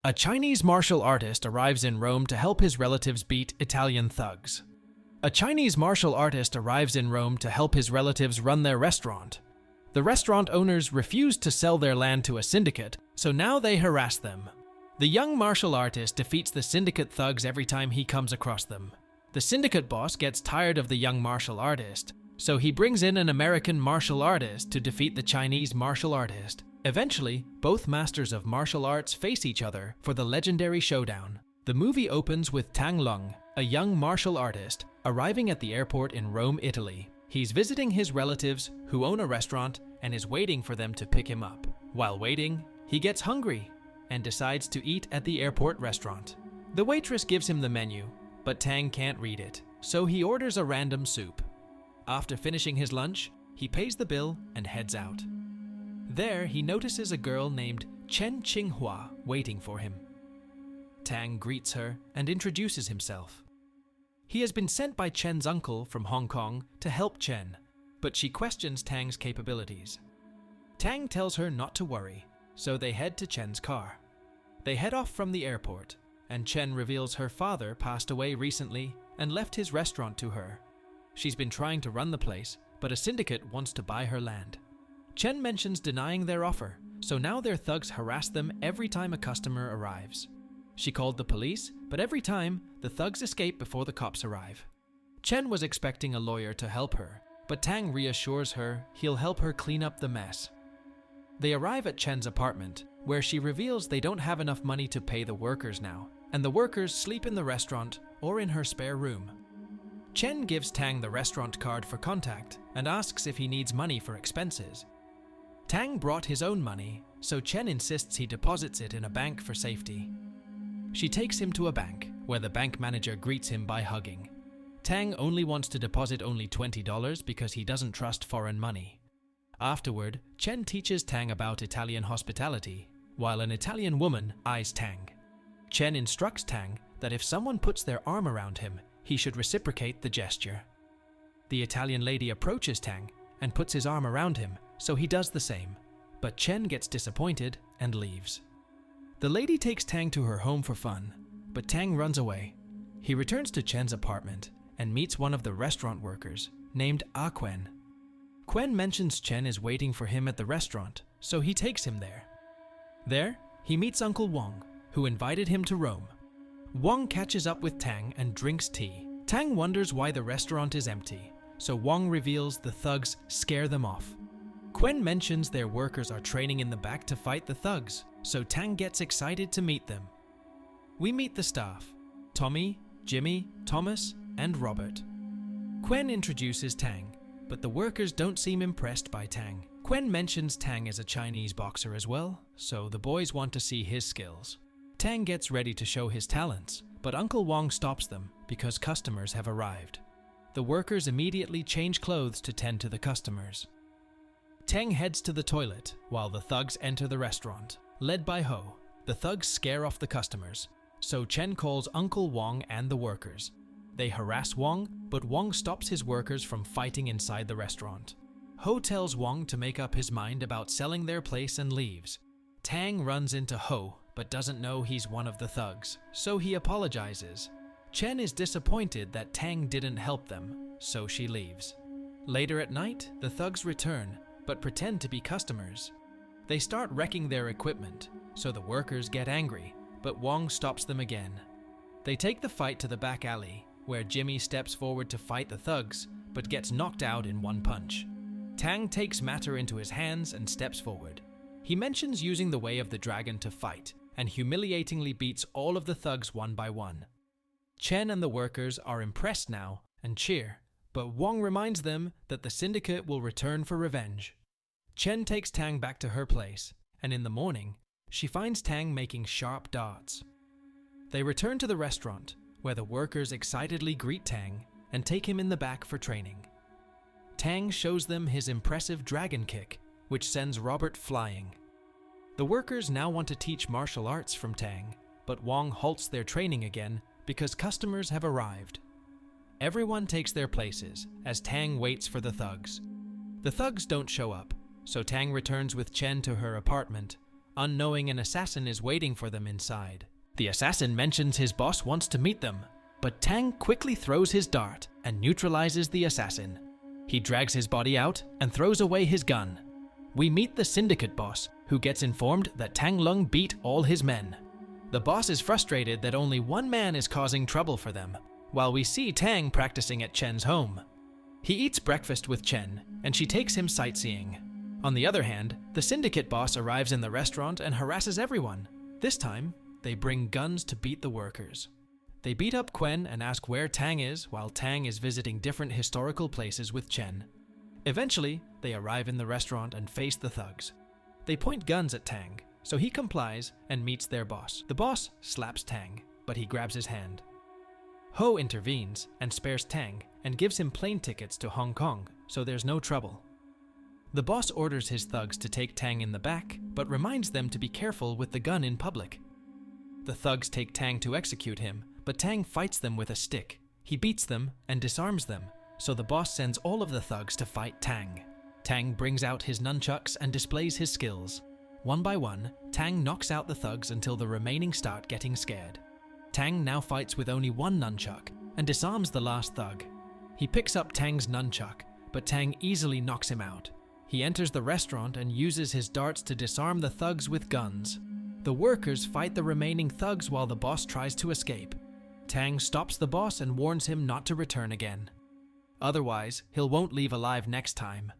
A Chinese martial artist arrives in Rome to help his relatives beat Italian thugs. A Chinese martial artist arrives in Rome to help his relatives run their restaurant. The restaurant owners refuse to sell their land to a syndicate, so now they harass them. The young martial artist defeats the syndicate thugs every time he comes across them. The syndicate boss gets tired of the young martial artist, so he brings in an American martial artist to defeat the Chinese martial artist. Eventually, both masters of martial arts face each other for the legendary showdown. The movie opens with Tang Lung, a young martial artist, arriving at the airport in Rome, Italy. He's visiting his relatives who own a restaurant and is waiting for them to pick him up. While waiting, he gets hungry and decides to eat at the airport restaurant. The waitress gives him the menu, but Tang can't read it, so he orders a random soup. After finishing his lunch, he pays the bill and heads out. There, he notices a girl named Chen Qinghua waiting for him. Tang greets her and introduces himself. He has been sent by Chen's uncle from Hong Kong to help Chen, but she questions Tang's capabilities. Tang tells her not to worry, so they head to Chen's car. They head off from the airport, and Chen reveals her father passed away recently and left his restaurant to her. She's been trying to run the place, but a syndicate wants to buy her land. Chen mentions denying their offer, so now their thugs harass them every time a customer arrives. She called the police, but every time, the thugs escape before the cops arrive. Chen was expecting a lawyer to help her, but Tang reassures her he'll help her clean up the mess. They arrive at Chen's apartment, where she reveals they don't have enough money to pay the workers now, and the workers sleep in the restaurant or in her spare room. Chen gives Tang the restaurant card for contact and asks if he needs money for expenses. Tang brought his own money, so Chen insists he deposits it in a bank for safety. She takes him to a bank, where the bank manager greets him by hugging. Tang only wants to deposit only $20 because he doesn't trust foreign money. Afterward, Chen teaches Tang about Italian hospitality, while an Italian woman eyes Tang. Chen instructs Tang that if someone puts their arm around him, he should reciprocate the gesture. The Italian lady approaches Tang and puts his arm around him, so he does the same, but Chen gets disappointed and leaves. The lady takes Tang to her home for fun, but Tang runs away. He returns to Chen's apartment and meets one of the restaurant workers, named Ah Quen. Quen mentions Chen is waiting for him at the restaurant, so he takes him there. There, he meets Uncle Wong, who invited him to Rome. Wong catches up with Tang and drinks tea. Tang wonders why the restaurant is empty, so Wong reveals the thugs scare them off. Quen mentions their workers are training in the back to fight the thugs, so Tang gets excited to meet them. We meet the staff: Tommy, Jimmy, Thomas, and Robert. Quen introduces Tang, but the workers don't seem impressed by Tang. Quen mentions Tang is a Chinese boxer as well, so the boys want to see his skills. Tang gets ready to show his talents, but Uncle Wong stops them because customers have arrived. The workers immediately change clothes to tend to the customers. Tang heads to the toilet while the thugs enter the restaurant. Led by Ho, the thugs scare off the customers, so Chen calls Uncle Wong and the workers. They harass Wong, but Wong stops his workers from fighting inside the restaurant. Ho tells Wong to make up his mind about selling their place and leaves. Tang runs into Ho, but doesn't know he's one of the thugs, so he apologizes. Chen is disappointed that Tang didn't help them, so she leaves. Later at night, the thugs return, but pretend to be customers. They start wrecking their equipment, so the workers get angry, but Wong stops them again. They take the fight to the back alley, where Jimmy steps forward to fight the thugs, but gets knocked out in one punch. Tang takes matter into his hands and steps forward. He mentions using the way of the dragon to fight, and humiliatingly beats all of the thugs one by one. Chen and the workers are impressed now and cheer, but Wong reminds them that the syndicate will return for revenge. Chen takes Tang back to her place, and in the morning, she finds Tang making sharp darts. They return to the restaurant, where the workers excitedly greet Tang and take him in the back for training. Tang shows them his impressive dragon kick, which sends Robert flying. The workers now want to teach martial arts from Tang, but Wong halts their training again because customers have arrived. Everyone takes their places as Tang waits for the thugs. The thugs don't show up, so Tang returns with Chen to her apartment, unknowing an assassin is waiting for them inside. The assassin mentions his boss wants to meet them, but Tang quickly throws his dart and neutralizes the assassin. He drags his body out and throws away his gun. We meet the syndicate boss, who gets informed that Tang Lung beat all his men. The boss is frustrated that only one man is causing trouble for them, while we see Tang practicing at Chen's home. He eats breakfast with Chen, and she takes him sightseeing. On the other hand, the syndicate boss arrives in the restaurant and harasses everyone. This time, they bring guns to beat the workers. They beat up Quen and ask where Tang is, while Tang is visiting different historical places with Chen. Eventually, they arrive in the restaurant and face the thugs. They point guns at Tang, so he complies and meets their boss. The boss slaps Tang, but he grabs his hand. Ho intervenes and spares Tang and gives him plane tickets to Hong Kong, so there's no trouble. The boss orders his thugs to take Tang in the back, but reminds them to be careful with the gun in public. The thugs take Tang to execute him, but Tang fights them with a stick. He beats them and disarms them, so the boss sends all of the thugs to fight Tang. Tang brings out his nunchucks and displays his skills. One by one, Tang knocks out the thugs until the remaining start getting scared. Tang now fights with only one nunchuck and disarms the last thug. He picks up Tang's nunchuck, but Tang easily knocks him out. He enters the restaurant and uses his darts to disarm the thugs with guns. The workers fight the remaining thugs while the boss tries to escape. Tang stops the boss and warns him not to return again. Otherwise, he won't leave alive next time.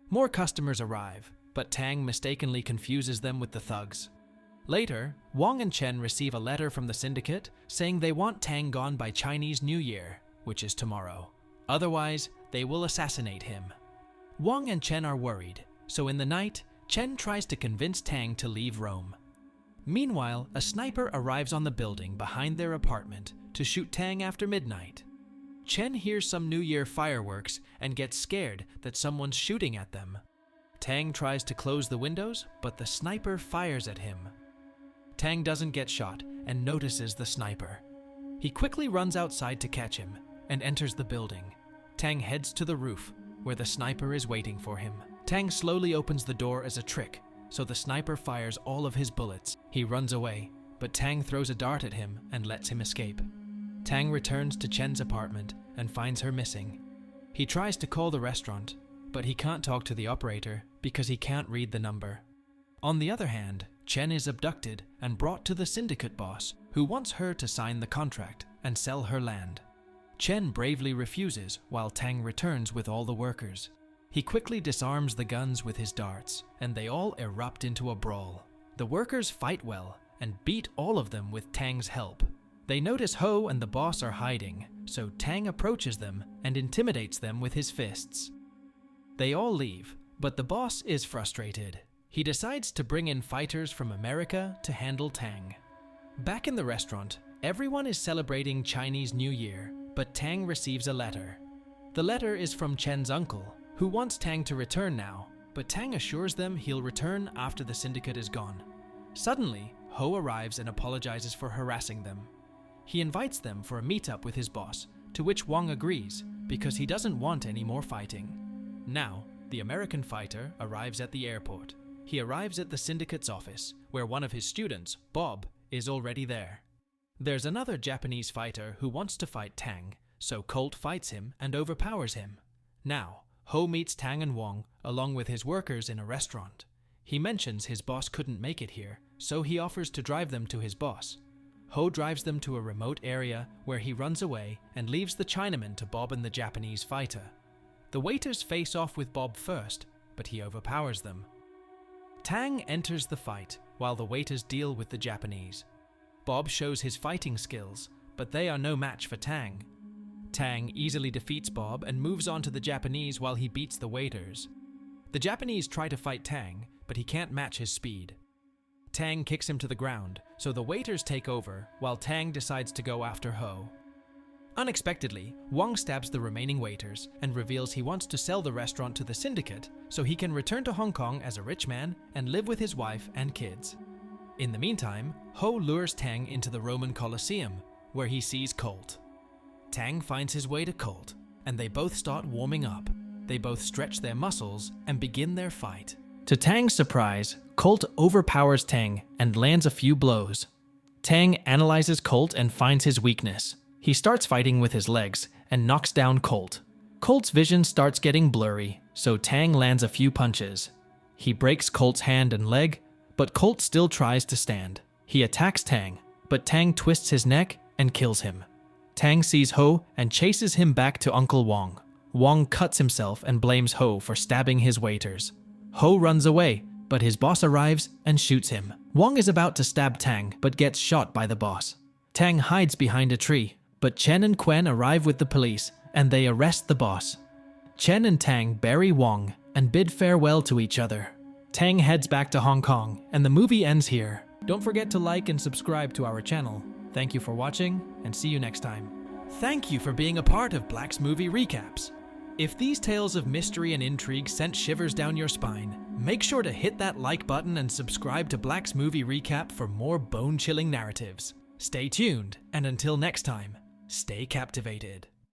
More customers arrive, but Tang mistakenly confuses them with the thugs. Later, Wong and Chen receive a letter from the syndicate saying they want Tang gone by Chinese New Year, which is tomorrow. Otherwise, they will assassinate him. Wong and Chen are worried, so in the night, Chen tries to convince Tang to leave Rome. Meanwhile, a sniper arrives on the building behind their apartment to shoot Tang after midnight. Chen hears some New Year fireworks and gets scared that someone's shooting at them. Tang tries to close the windows, but the sniper fires at him. Tang doesn't get shot and notices the sniper. He quickly runs outside to catch him and enters the building. Tang heads to the roof, where the sniper is waiting for him. Tang slowly opens the door as a trick, so the sniper fires all of his bullets. He runs away, but Tang throws a dart at him and lets him escape. Tang returns to Chen's apartment and finds her missing. He tries to call the restaurant, but he can't talk to the operator because he can't read the number. On the other hand, Chen is abducted and brought to the syndicate boss, who wants her to sign the contract and sell her land. Chen bravely refuses while Tang returns with all the workers. He quickly disarms the guns with his darts, and they all erupt into a brawl. The workers fight well and beat all of them with Tang's help. They notice Ho and the boss are hiding, so Tang approaches them and intimidates them with his fists. They all leave, but the boss is frustrated. He decides to bring in fighters from America to handle Tang. Back in the restaurant, everyone is celebrating Chinese New Year, but Tang receives a letter. The letter is from Chen's uncle, who wants Tang to return now, but Tang assures them he'll return after the syndicate is gone. Suddenly, Ho arrives and apologizes for harassing them. He invites them for a meetup with his boss, to which Wong agrees because he doesn't want any more fighting. Now, the American fighter arrives at the airport. He arrives at the syndicate's office, where one of his students, Bob, is already there. There's another Japanese fighter who wants to fight Tang, so Colt fights him and overpowers him. Now, Ho meets Tang and Wong along with his workers in a restaurant. He mentions his boss couldn't make it here, so he offers to drive them to his boss. Ho drives them to a remote area where he runs away and leaves the Chinaman to Bob and the Japanese fighter. The waiters face off with Bob first, but he overpowers them. Tang enters the fight while the waiters deal with the Japanese. Bob shows his fighting skills, but they are no match for Tang. Tang easily defeats Bob and moves on to the Japanese while he beats the waiters. The Japanese try to fight Tang, but he can't match his speed. Tang kicks him to the ground, so the waiters take over while Tang decides to go after Ho. Unexpectedly, Wong stabs the remaining waiters and reveals he wants to sell the restaurant to the syndicate so he can return to Hong Kong as a rich man and live with his wife and kids. In the meantime, Ho lures Tang into the Roman Colosseum, where he sees Colt. Tang finds his way to Colt, and they both start warming up. They both stretch their muscles and begin their fight. To Tang's surprise, Colt overpowers Tang and lands a few blows. Tang analyzes Colt and finds his weakness. He starts fighting with his legs and knocks down Colt. Colt's vision starts getting blurry, so Tang lands a few punches. He breaks Colt's hand and leg, but Colt still tries to stand. He attacks Tang, but Tang twists his neck and kills him. Tang sees Ho and chases him back to Uncle Wong. Wong cuts himself and blames Ho for stabbing his waiters. Ho runs away, but his boss arrives and shoots him. Wong is about to stab Tang, but gets shot by the boss. Tang hides behind a tree, but Chen and Quen arrive with the police, and they arrest the boss. Chen and Tang bury Wong and bid farewell to each other. Tang heads back to Hong Kong, and the movie ends here. Don't forget to like and subscribe to our channel. Thank you for watching, and see you next time. Thank you for being a part of Black's Movie Recaps. If these tales of mystery and intrigue sent shivers down your spine, make sure to hit that like button and subscribe to Black's Movie Recap for more bone-chilling narratives. Stay tuned, and until next time, stay captivated.